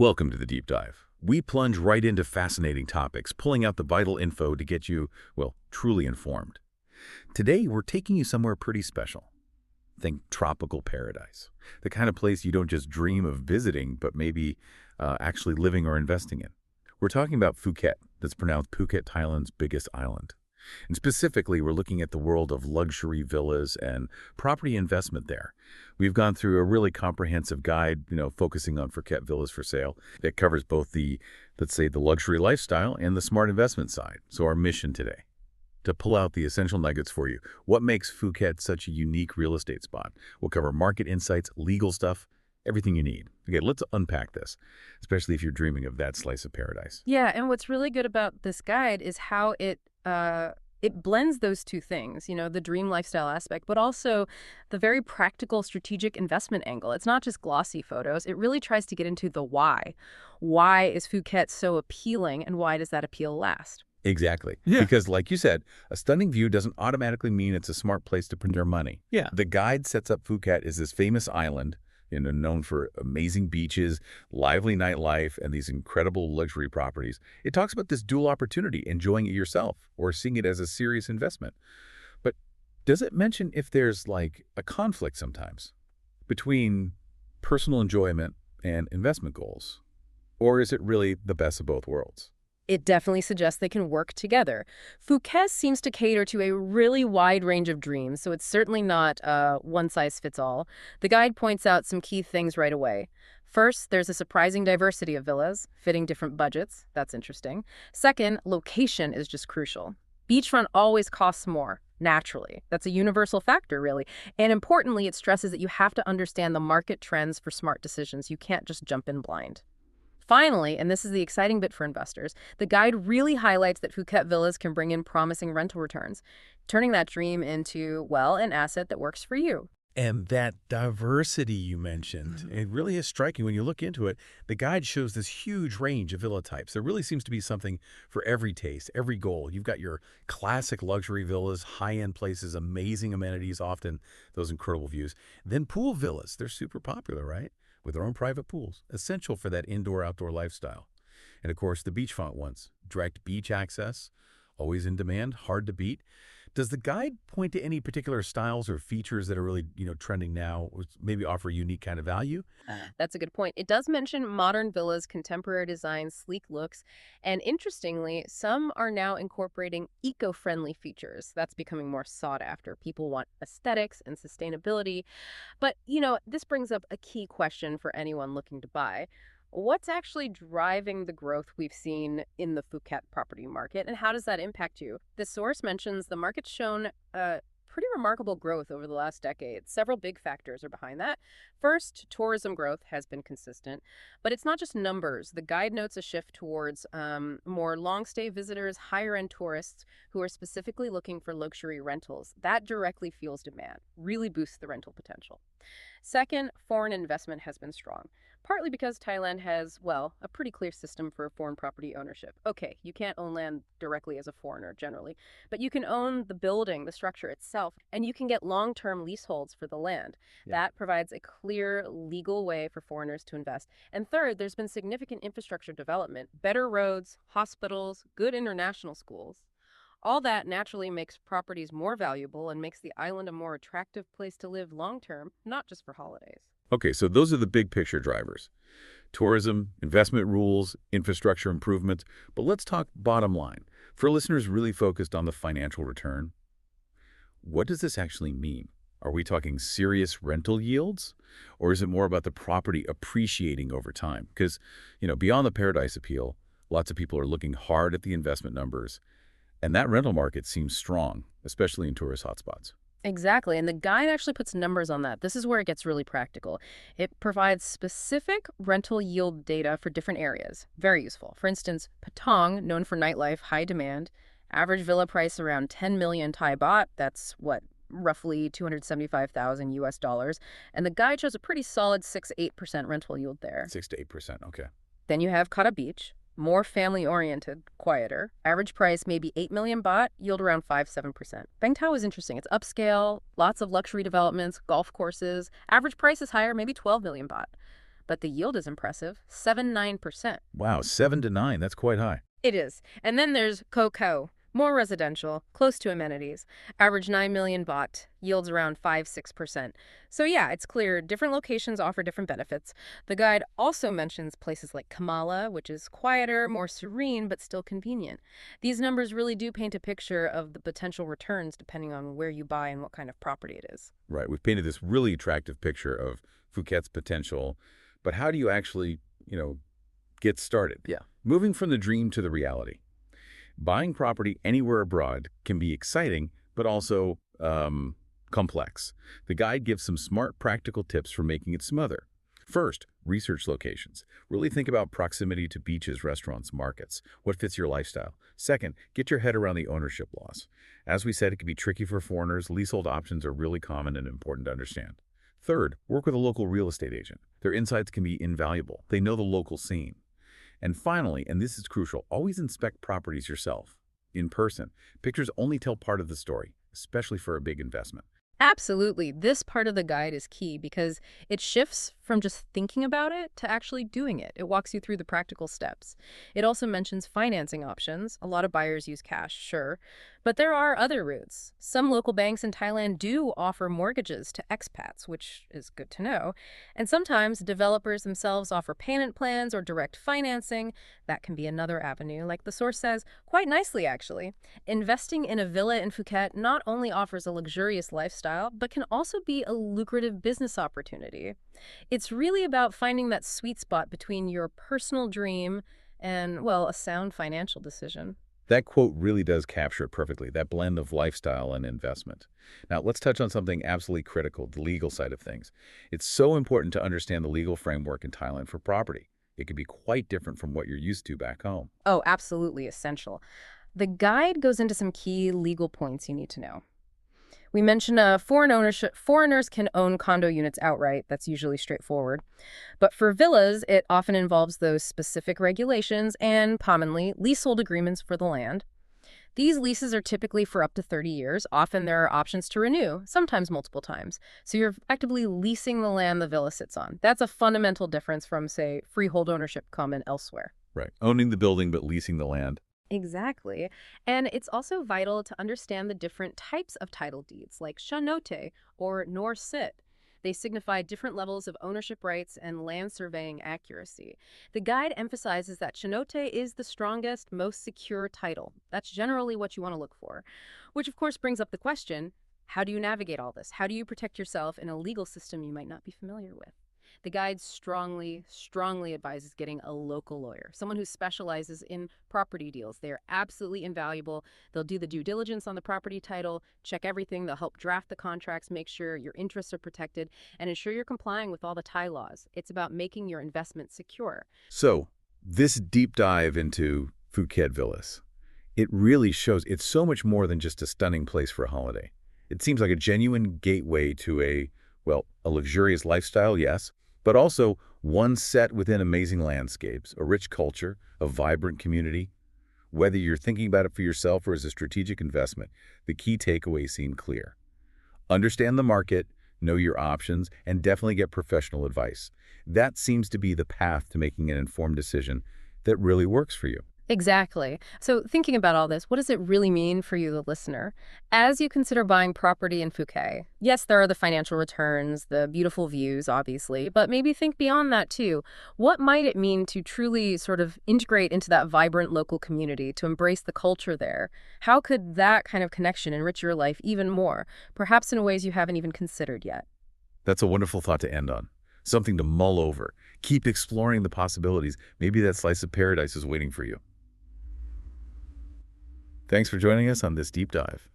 Welcome to the Deep Dive. We plunge right into fascinating topics, pulling out the vital info to get you, well, truly informed. Today, we're taking you somewhere pretty special. Think tropical paradise, the kind of place you don't just dream of visiting, but maybe actually living or investing in. We're talking about Phuket, that's pronounced Phuket, Thailand's biggest island. And specifically, we're looking at the world of luxury villas and property investment there. We've gone through a really comprehensive guide, focusing on Phuket villas for sale. That covers both the, let's say, the luxury lifestyle and the smart investment side. So our mission today, to pull out the essential nuggets for you. What makes Phuket such a unique real estate spot? We'll cover market insights, legal stuff, everything you need. Okay, let's unpack this, especially if you're dreaming of that slice of paradise. Yeah, and what's really good about this guide is how it blends those two things, the dream lifestyle aspect, but also the very practical strategic investment angle. It's not just glossy photos. It really tries to get into the why. Why is Phuket so appealing, and why does that appeal last? Exactly. Yeah. Because like you said, a stunning view doesn't automatically mean it's a smart place to put your money. Yeah. The guide sets up Phuket as this famous island, known for amazing beaches, lively nightlife, and these incredible luxury properties. It talks about this dual opportunity, enjoying it yourself or seeing it as a serious investment. But does it mention if there's like a conflict sometimes between personal enjoyment and investment goals? Or is it really the best of both worlds? It definitely suggests they can work together. Phuket seems to cater to a really wide range of dreams, so it's certainly not one-size-fits-all. The guide points out some key things right away. First, there's a surprising diversity of villas, fitting different budgets. That's interesting. Second, location is just crucial. Beachfront always costs more, naturally. That's a universal factor, really. And importantly, it stresses that you have to understand the market trends for smart decisions. You can't just jump in blind. Finally, and this is the exciting bit for investors, the guide really highlights that Phuket villas can bring in promising rental returns, turning that dream into, well, an asset that works for you. And that diversity you mentioned, it really is striking when you look into it. The guide shows this huge range of villa types. There really seems to be something for every taste, every goal. You've got your classic luxury villas, high-end places, amazing amenities, often those incredible views. Then pool villas, they're super popular, right? With their own private pools, essential for that indoor-outdoor lifestyle. And of course, the beachfront ones, direct beach access, always in demand, hard to beat. Does the guide point to any particular styles or features that are really, trending now, or maybe offer a unique kind of value? That's a good point. It does mention modern villas, contemporary designs, sleek looks, and interestingly, some are now incorporating eco-friendly features. That's becoming more sought after. People want aesthetics and sustainability. But, this brings up a key question for anyone looking to buy. What's actually driving the growth we've seen in the Phuket property market, and how does that impact you? This source mentions the market's shown pretty remarkable growth over the last decade. Several big factors are behind that. First, tourism growth has been consistent, but it's not just numbers. The guide notes a shift towards more long-stay visitors, higher-end tourists who are specifically looking for luxury rentals. That directly fuels demand, really boosts the rental potential. Second, foreign investment has been strong, partly because Thailand has, well, a pretty clear system for foreign property ownership. Okay, you can't own land directly as a foreigner generally, but you can own the building, the structure itself, and you can get long-term leaseholds for the land. Yeah. That provides a clear legal way for foreigners to invest. And third, there's been significant infrastructure development, better roads, hospitals, good international schools. All that naturally makes properties more valuable and makes the island a more attractive place to live long-term, not just for holidays. Okay, so those are the big picture drivers. Tourism, investment rules, infrastructure improvements. But let's talk bottom line. For listeners really focused on the financial return, what does this actually mean? Are we talking serious rental yields? Or is it more about the property appreciating over time? Because, beyond the paradise appeal, lots of people are looking hard at the investment numbers. And that rental market seems strong, especially in tourist hotspots. Exactly, and the guide actually puts numbers on that. This is where it gets really practical. It provides specific rental yield data for different areas. Very useful. For instance, Patong, known for nightlife, high demand, average villa price around 10 million Thai baht. That's roughly 275,000 US dollars. And the guide shows a pretty solid 6-8% rental yield there. 6 to 8%, okay. Then you have Kata Beach, more family-oriented, quieter. Average price maybe 8 million baht, yield around 5-7%. Bangtao is interesting. It's upscale, lots of luxury developments, golf courses. Average price is higher, maybe 12 million baht. But the yield is impressive, 7.9%. Wow, 7 to 9, that's quite high. It is. And then there's Coco, more residential, close to amenities. Average 9 million baht, yields around 5-6%. So yeah, it's clear different locations offer different benefits. The guide also mentions places like Kamala, which is quieter, more serene, but still convenient. These numbers really do paint a picture of the potential returns depending on where you buy and what kind of property it is. Right, we've painted this really attractive picture of Phuket's potential, but how do you actually, get started? Yeah. Moving from the dream to the reality. Buying property anywhere abroad can be exciting, but also complex. The guide gives some smart, practical tips for making it smoother. First, research locations. Really think about proximity to beaches, restaurants, markets. What fits your lifestyle? Second, get your head around the ownership laws. As we said, it can be tricky for foreigners. Leasehold options are really common and important to understand. Third, work with a local real estate agent. Their insights can be invaluable. They know the local scene. And finally, and this is crucial, always inspect properties yourself, in person. Pictures only tell part of the story, especially for a big investment. Absolutely. This part of the guide is key because it shifts from just thinking about it to actually doing it. It walks you through the practical steps. It also mentions financing options. A lot of buyers use cash, sure, but there are other routes. Some local banks in Thailand do offer mortgages to expats, which is good to know. And sometimes developers themselves offer payment plans or direct financing. That can be another avenue, like the source says, quite nicely actually. Investing in a villa in Phuket not only offers a luxurious lifestyle, but can also be a lucrative business opportunity. It's really about finding that sweet spot between your personal dream and, well, a sound financial decision. That quote really does capture it perfectly, that blend of lifestyle and investment. Now, let's touch on something absolutely critical, the legal side of things. It's so important to understand the legal framework in Thailand for property. It can be quite different from what you're used to back home. Oh, absolutely essential. The guide goes into some key legal points you need to know. We mentioned foreign ownership. Foreigners can own condo units outright. That's usually straightforward. But for villas, it often involves those specific regulations and, commonly, leasehold agreements for the land. These leases are typically for up to 30 years. Often there are options to renew, sometimes multiple times. So you're effectively leasing the land the villa sits on. That's a fundamental difference from, say, freehold ownership common elsewhere. Right. Owning the building but leasing the land. Exactly. And it's also vital to understand the different types of title deeds, like shanote or nor sit. They signify different levels of ownership rights and land surveying accuracy. The guide emphasizes that shanote is the strongest, most secure title. That's generally what you want to look for. Which, of course, brings up the question, how do you navigate all this? How do you protect yourself in a legal system you might not be familiar with? The guide strongly advises getting a local lawyer, someone who specializes in property deals. They are absolutely invaluable. They'll do the due diligence on the property title, check everything. They'll help draft the contracts, make sure your interests are protected, and ensure you're complying with all the Thai laws. It's about making your investment secure. So, this deep dive into Phuket Villas, it really shows it's so much more than just a stunning place for a holiday. It seems like a genuine gateway to a luxurious lifestyle, yes, but also one set within amazing landscapes, a rich culture, a vibrant community. Whether you're thinking about it for yourself or as a strategic investment, the key takeaways seem clear. Understand the market, know your options, and definitely get professional advice. That seems to be the path to making an informed decision that really works for you. Exactly. So thinking about all this, what does it really mean for you, the listener? As you consider buying property in Phuket, yes, there are the financial returns, the beautiful views, obviously, but maybe think beyond that too. What might it mean to truly sort of integrate into that vibrant local community, to embrace the culture there? How could that kind of connection enrich your life even more, perhaps in ways you haven't even considered yet? That's a wonderful thought to end on. Something to mull over. Keep exploring the possibilities. Maybe that slice of paradise is waiting for you. Thanks for joining us on this deep dive.